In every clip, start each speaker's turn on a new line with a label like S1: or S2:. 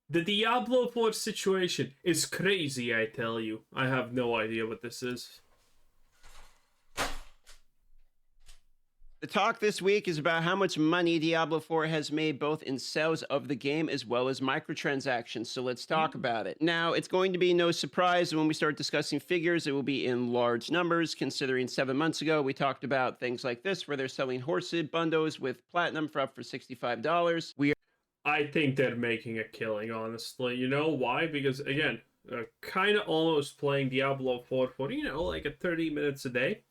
S1: The Diablo 4 situation is crazy, I tell you. I have no idea what this is.
S2: The talk this week is about how much money Diablo 4 has made both in sales of the game as well as microtransactions. So let's talk about it. Now, it's going to be no surprise when we start discussing figures, it will be in large numbers, considering 7 months ago we talked about things like this, where they're selling horsed bundles with platinum for up for $65.
S1: I think they're making a killing, honestly. You know why? Because, again, kind of almost playing Diablo 4 for, like a 30 minutes a day.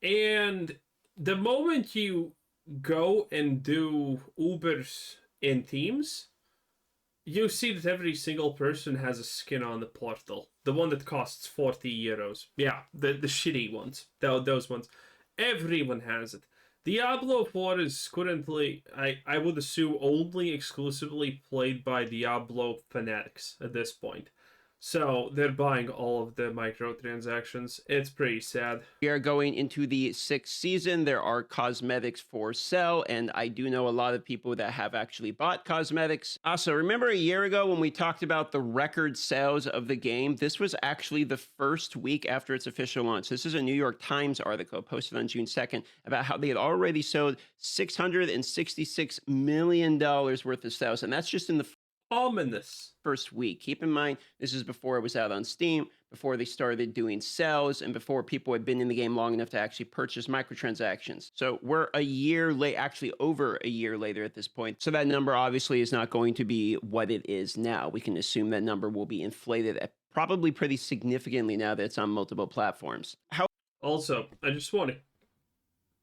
S1: And the moment you go and do Ubers in teams, you see that every single person has a skin on the portal. The one that costs 40 euros. Yeah, the shitty ones. Those ones. Everyone has it. Diablo 4 is currently, I would assume, only exclusively played by Diablo fanatics at this point. So they're buying all of the microtransactions. It's pretty sad.
S2: We are going into the 6th season. There are cosmetics for sale, and I do know a lot of people that have actually bought cosmetics. Also, remember a year ago when we talked about the record sales of the game? This was actually the first week after its official launch. This is a New York Times article posted on June 2nd about how they had already sold $666 million worth of sales, and that's just in the
S1: Ominous.
S2: first week. Keep in mind, this is before it was out on Steam, before they started doing sales, and before people had been in the game long enough to actually purchase microtransactions. So we're a year late, actually over a year later at this point. So that number obviously is not going to be what it is now. We can assume that number will be inflated at probably pretty significantly now that it's on multiple platforms.
S1: Also, I just want to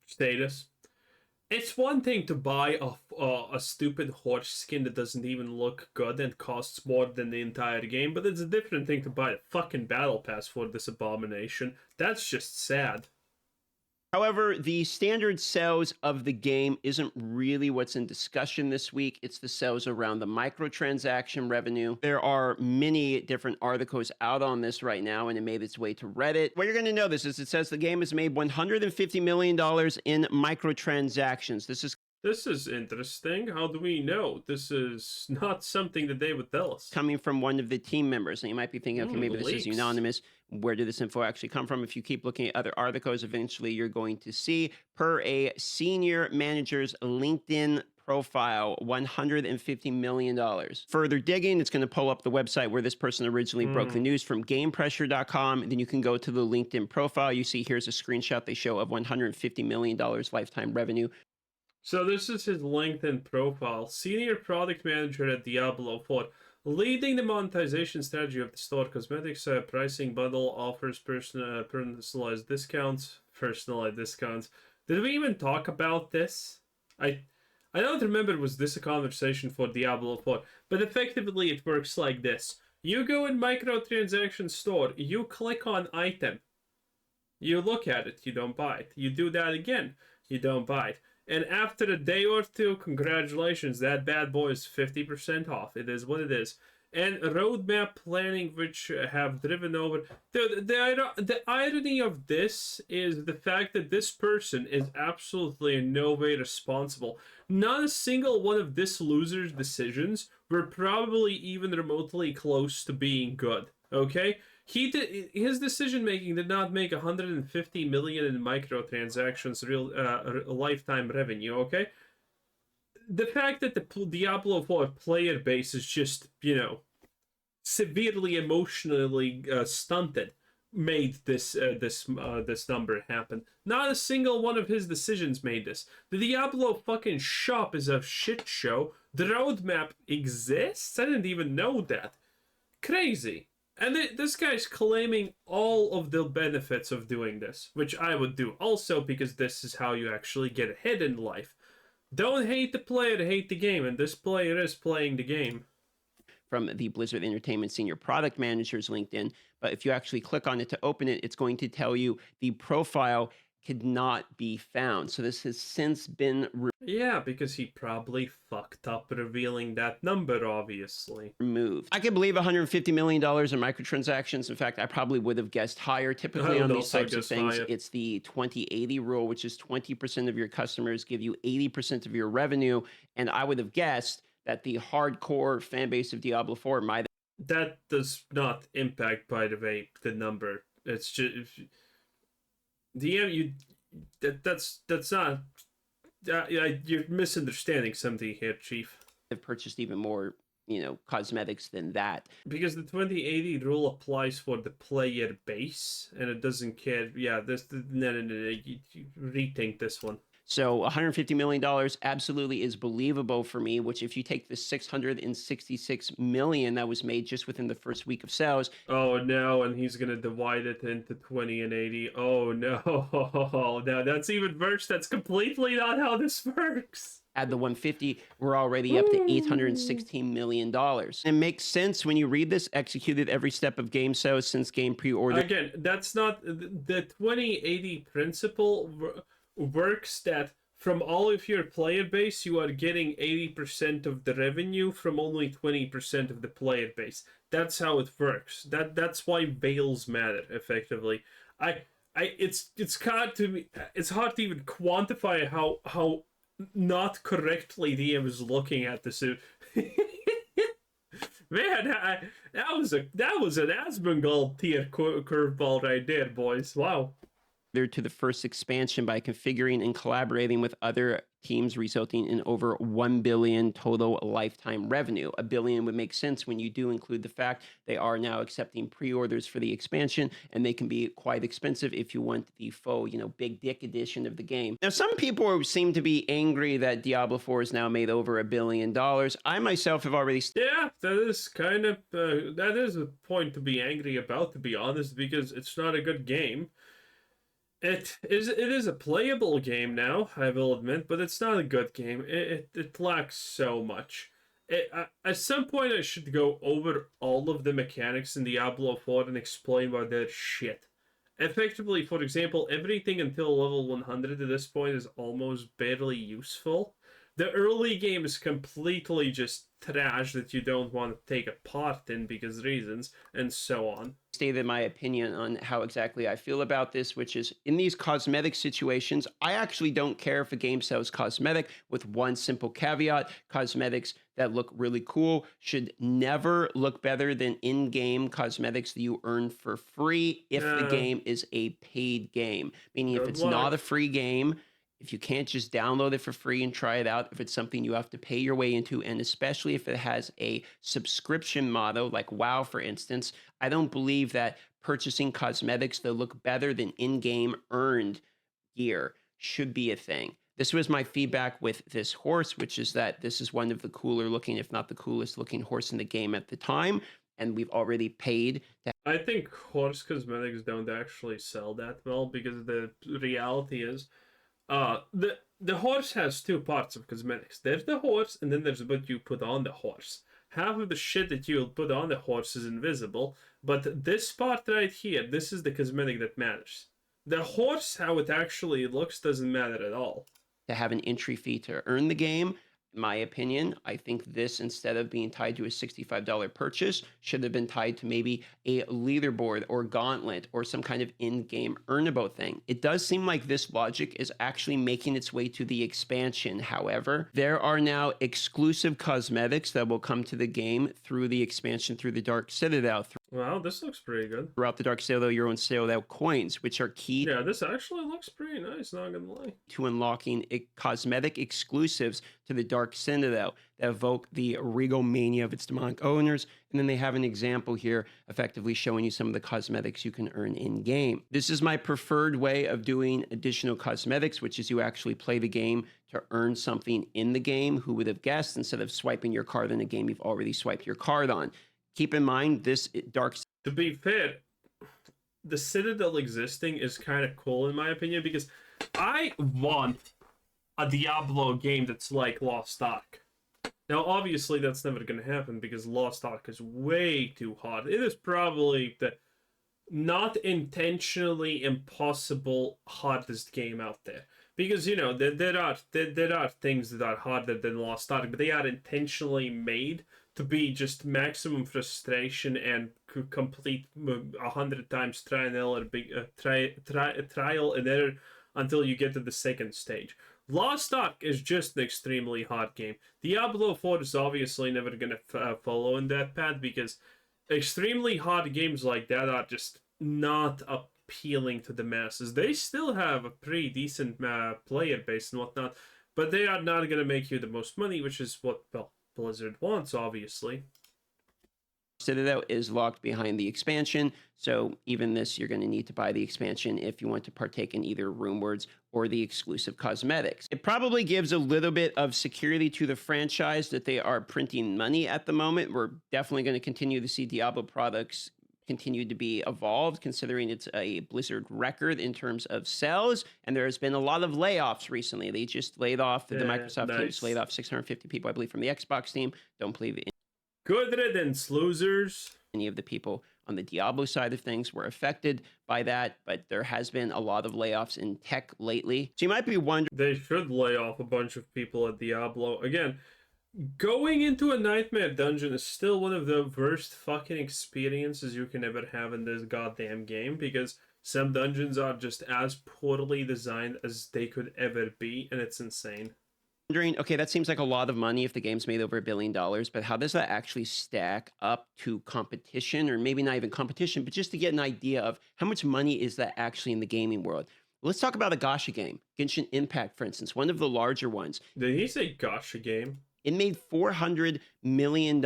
S1: say this. It's one thing to buy a stupid horse skin that doesn't even look good and costs more than the entire game, but it's a different thing to buy a fucking battle pass for this abomination. That's just sad.
S2: However, the standard sales of the game isn't really what's in discussion this week. It's the sales around the microtransaction revenue. There are many different articles out on this right now, and it made its way to Reddit. What you're going to notice is it says the game has made $150 million in microtransactions.
S1: This is interesting. How do we know? This is not something that they would tell us.
S2: Coming from one of the team members. And you might be thinking, okay, maybe this is anonymous. Where did this info actually come from? If you keep looking at other articles, eventually you're going to see, per a senior manager's LinkedIn profile, $150 million. Further digging, it's going to pull up the website where this person originally broke the news from gamepressure.com. And then you can go to the LinkedIn profile. You see here's a screenshot they show of $150 million lifetime revenue.
S1: So this is his LinkedIn profile. Senior product manager at Diablo 4. Leading the monetization strategy of the store. Cosmetics pricing bundle offers personalized discounts. Did we even talk about this? I don't remember was this a conversation for Diablo 4. But effectively it works like this. You go in microtransaction store. You click on item. You look at it. You don't buy it. You do that again. You don't buy it. And after a day or two, congratulations, that bad boy is 50% off. It is what it is. And roadmap planning, which have driven over... The irony of this is the fact that this person is absolutely in no way responsible. Not a single one of this loser's decisions were probably even remotely close to being good. Okay? His decision making did not make 150 million in microtransactions real lifetime revenue. Okay, the fact that the Diablo 4 player base is just severely emotionally stunted made this number happen. Not a single one of his decisions made this. The Diablo fucking shop is a shit show. The roadmap exists. I didn't even know that. Crazy. And this guy's claiming all of the benefits of doing this, which I would do also because this is how you actually get ahead in life. Don't hate the player, hate the game, and this player is playing the game.
S2: From the Blizzard Entertainment Senior Product Manager's LinkedIn, but if you actually click on it to open it, it's going to tell you the profile could not be found. So this has since been
S1: yeah, because he probably fucked up revealing that number, obviously.
S2: Removed. I can believe $150 million in microtransactions. In fact, I probably would have guessed higher. Typically on these types of things, it's the 20-80 rule, which is 20% of your customers give you 80% of your revenue. And I would have guessed that the hardcore fan base of Diablo 4 might.
S1: That does not impact, by the way, the number. It's just DM. That's not. You're misunderstanding something here, Chief.
S2: Have purchased even more, cosmetics than that.
S1: Because the 2080 rule applies for the player base, and it doesn't care. Yeah, no. You rethink this one.
S2: So $150 million absolutely is believable for me, which if you take the $666 million that was made just within the first week of sales.
S1: Oh no, and he's going to divide it into 20 and 80. Oh no, no, that's even worse. That's completely not how this works.
S2: Add the 150, we're already up to $816 million. It makes sense when you read this, executed every step of game sales since game pre-order.
S1: Again, that's not the 2080 principle works that from all of your player base, you are getting 80% of the revenue from only 20% of the player base. That's how it works. That's why veils matter, effectively. It's hard to even quantify how not correctly DM is looking at this. Man, that was an Asmongold tier curveball right there, boys. Wow.
S2: To the first expansion by configuring and collaborating with other teams, resulting in over 1 billion total lifetime revenue. $1 billion would make sense when you do include the fact they are now accepting pre-orders for the expansion, and they can be quite expensive if you want the full, big dick edition of the game. Now, some people seem to be angry that Diablo 4 has now made over $1 billion. I myself have already.
S1: Yeah, that is kind of that is a point to be angry about, to be honest, because it's not a good game. It is a playable game now, I will admit, but it's not a good game. It lacks so much. At some point, I should go over all of the mechanics in Diablo 4 and explain why they're shit. Effectively, for example, everything until level 100 at this point is almost barely useful. The early game is completely just trash that you don't want to take a part in because reasons, and so on.
S2: Stated my opinion on how exactly I feel about this, which is in these cosmetic situations, I actually don't care if a game sells cosmetic, with one simple caveat: cosmetics that look really cool should never look better than in-game cosmetics that you earn for free if the game is a paid game. Meaning if it's not a free game, if you can't just download it for free and try it out, if it's something you have to pay your way into, and especially if it has a subscription model like WoW, for instance, I don't believe that purchasing cosmetics that look better than in-game earned gear should be a thing. This was my feedback with this horse, which is that this is one of the cooler looking, if not the coolest looking horse in the game at the time. And we've already paid to.
S1: I think horse cosmetics don't actually sell that well, because the reality is, the horse has two parts of cosmetics. There's the horse, and then there's what you put on the horse. Half of the shit that you'll put on the horse is invisible, but this part right here, this is the cosmetic that matters. The horse, how it actually looks, doesn't matter at all.
S2: To have an entry fee to earn the game. In my opinion, I think this, instead of being tied to a $65 purchase, should have been tied to maybe a leaderboard or gauntlet or some kind of in-game earnable thing. It does seem like this logic is actually making its way to the expansion. However, there are now exclusive cosmetics that will come to the game through the expansion, through the Dark Citadel.
S1: Wow, this looks pretty good.
S2: Throughout the Dark Citadel, your own Citadel coins, which are key.
S1: Yeah, this actually looks pretty nice, not gonna lie.
S2: To unlocking cosmetic exclusives to the Dark Citadel that evoke the regal mania of its demonic owners. And then they have an example here effectively showing you some of the cosmetics you can earn in-game. This is my preferred way of doing additional cosmetics, which is you actually play the game to earn something in the game. Who would have guessed? Instead of swiping your card in a game you've already swiped your card on. Keep in mind, this Dark...
S1: To be fair, the Citadel existing is kind of cool in my opinion, because I want a Diablo game that's like Lost Ark. Now, obviously, that's never going to happen because Lost Ark is way too hard. It is probably the not intentionally impossible hardest game out there. Because, there are things that are harder than Lost Ark, but they are intentionally made to be just maximum frustration and complete 100 times trial and error until you get to the second stage. Lost Ark is just an extremely hard game. Diablo 4 is obviously never going to follow in that path because extremely hard games like that are just not appealing to the masses. They still have a pretty decent player base and whatnot, but they are not going to make you the most money, which is what, well, Blizzard wants, obviously.
S2: Citadel is locked behind the expansion, so even this, you're going to need to buy the expansion if you want to partake in either Runewords or the exclusive cosmetics. It probably gives a little bit of security to the franchise that they are printing money at the moment. We're definitely going to continue to see Diablo products continue to be evolved, considering it's a Blizzard record in terms of sales, and there has been a lot of layoffs recently. They just laid off, the Microsoft team just laid off 650 people, I believe, from the Xbox team. Don't believe it.
S1: Good riddance, losers.
S2: Any of the people on the Diablo side of things were affected by that, but there has been a lot of layoffs in tech lately. So you might be wondering...
S1: They should lay off a bunch of people at Diablo. Again, going into a nightmare dungeon is still one of the worst fucking experiences you can ever have in this goddamn game, because some dungeons are just as poorly designed as they could ever be, and it's insane.
S2: Okay, that seems like a lot of money if the game's made over $1 billion, but how does that actually stack up to competition, or maybe not even competition, but just to get an idea of how much money is that actually in the gaming world? Let's talk about a gacha game, Genshin Impact, for instance, one of the larger ones.
S1: Did he say gacha game?
S2: It made $400 million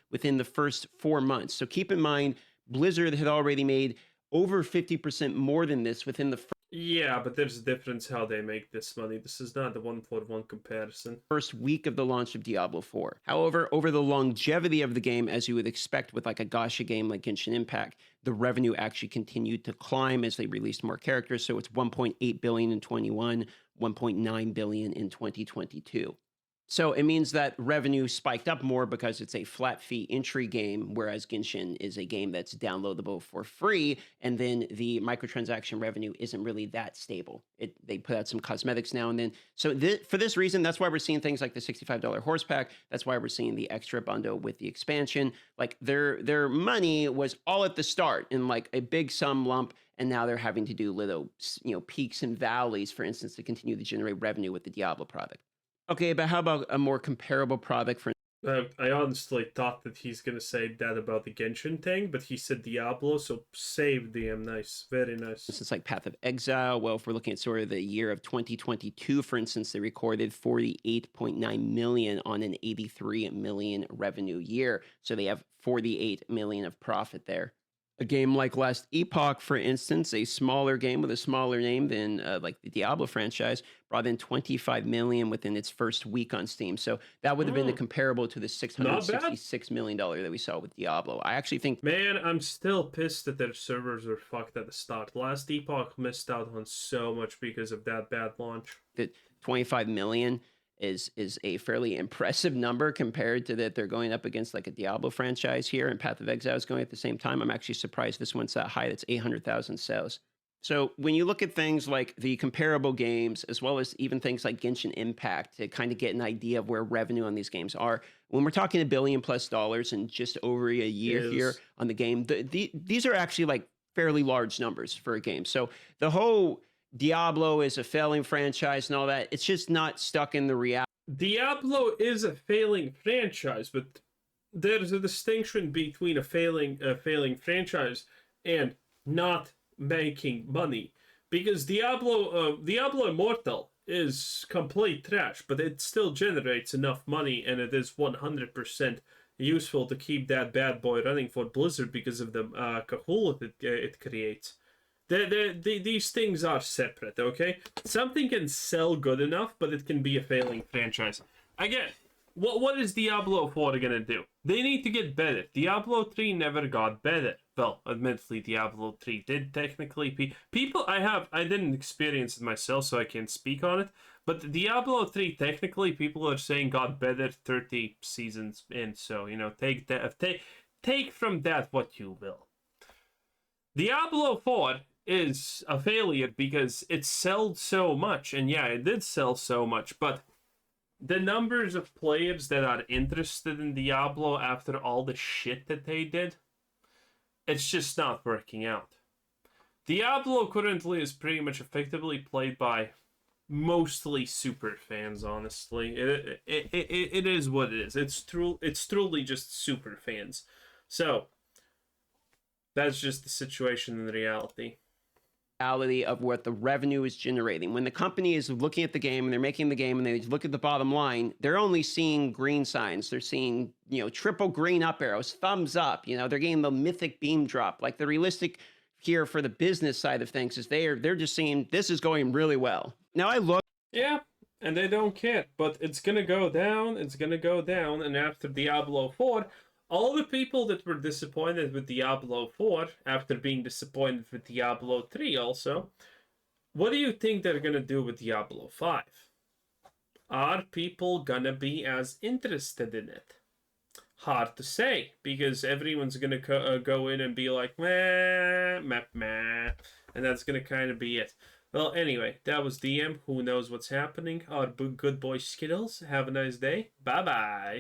S2: within the first 4 months. So keep in mind, Blizzard had already made over 50% more than this within the
S1: Yeah, but there's a difference how they make this money. This is not the one-for-one comparison.
S2: first week of the launch of Diablo 4. However, over the longevity of the game, as you would expect with like a gacha game like Genshin Impact, the revenue actually continued to climb as they released more characters. So it's 1.8 billion in 21, 1.9 billion in 2022. So it means that revenue spiked up more because it's a flat fee entry game, whereas Genshin is a game that's downloadable for free, and then the microtransaction revenue isn't really that stable. They put out some cosmetics now and then. So for this reason, that's why we're seeing things like the $65 horse pack. That's why we're seeing the extra bundle with the expansion. Like their money was all at the start in like a big sum lump, and now they're having to do little peaks and valleys, for instance, to continue to generate revenue with the Diablo product. Okay, but how about a more comparable product for...
S1: I honestly thought that he's going to say that about the Genshin thing, but he said Diablo, so save DM. Nice. Very nice.
S2: It's like Path of Exile. Well, if we're looking at sort of the year of 2022, for instance, they recorded 48.9 million on an 83 million revenue year. So they have 48 million of profit there. A game like Last Epoch, for instance, a smaller game with a smaller name than like the Diablo franchise, brought in 25 million within its first week on Steam. So that would have been comparable to the $666 million that we saw with Diablo. I actually think...
S1: Man, I'm still pissed that their servers were fucked at the start. Last Epoch missed out on so much because of that bad launch.
S2: That 25 million is a fairly impressive number compared to that they're going up against like a Diablo franchise here, and Path of Exile is going at the same time. I'm actually surprised this one's that high. That's 800,000 sales. So when you look at things like the comparable games, as well as even things like Genshin Impact, to kind of get an idea of where revenue on these games are, when we're talking $1 billion+ in just over a year here on the game, these are actually like fairly large numbers for a game. So the whole Diablo is a failing franchise and all that, it's just not stuck in the reality.
S1: Diablo is a failing franchise, but there's a distinction between a failing franchise and not making money. Because Diablo Immortal is complete trash, but it still generates enough money, and it is 100% useful to keep that bad boy running for Blizzard because of the kahulit it creates. These things are separate, okay? Something can sell good enough, but it can be a failing franchise. Again, what is Diablo 4 gonna do? They need to get better. Diablo 3 never got better. Well, admittedly, Diablo 3 did technically. I didn't experience it myself, so I can't speak on it. But Diablo 3 technically, people are saying got better 30 seasons in. So take from that what you will. Diablo 4 is a failure because it sold so much, and yeah, it did sell so much, but the numbers of players that are interested in Diablo after all the shit that they did, it's just not working out. Diablo currently is pretty much effectively played by mostly super fans, honestly. It is what it is. It's truly just super fans. So that's just the situation in reality.
S2: Of what the revenue is generating. When the company is looking at the game and they're making the game and they look at the bottom line, they're only seeing green signs. They're seeing, triple green up arrows, thumbs up. They're getting the mythic beam drop. Like the realistic here for the business side of things is they're just seeing this is going really well. Now I look.
S1: Yeah, and they don't care, but it's gonna go down. It's gonna go down, and after Diablo 4, all the people that were disappointed with Diablo 4, after being disappointed with Diablo 3 also, what do you think they're gonna do with Diablo 5? Are people gonna be as interested in it? Hard to say, because everyone's gonna go in and be like, meh, meh, meh, and that's gonna kind of be it. Well, anyway, that was DM. Who knows what's happening? Our good boy Skittles. Have a nice day. Bye-bye.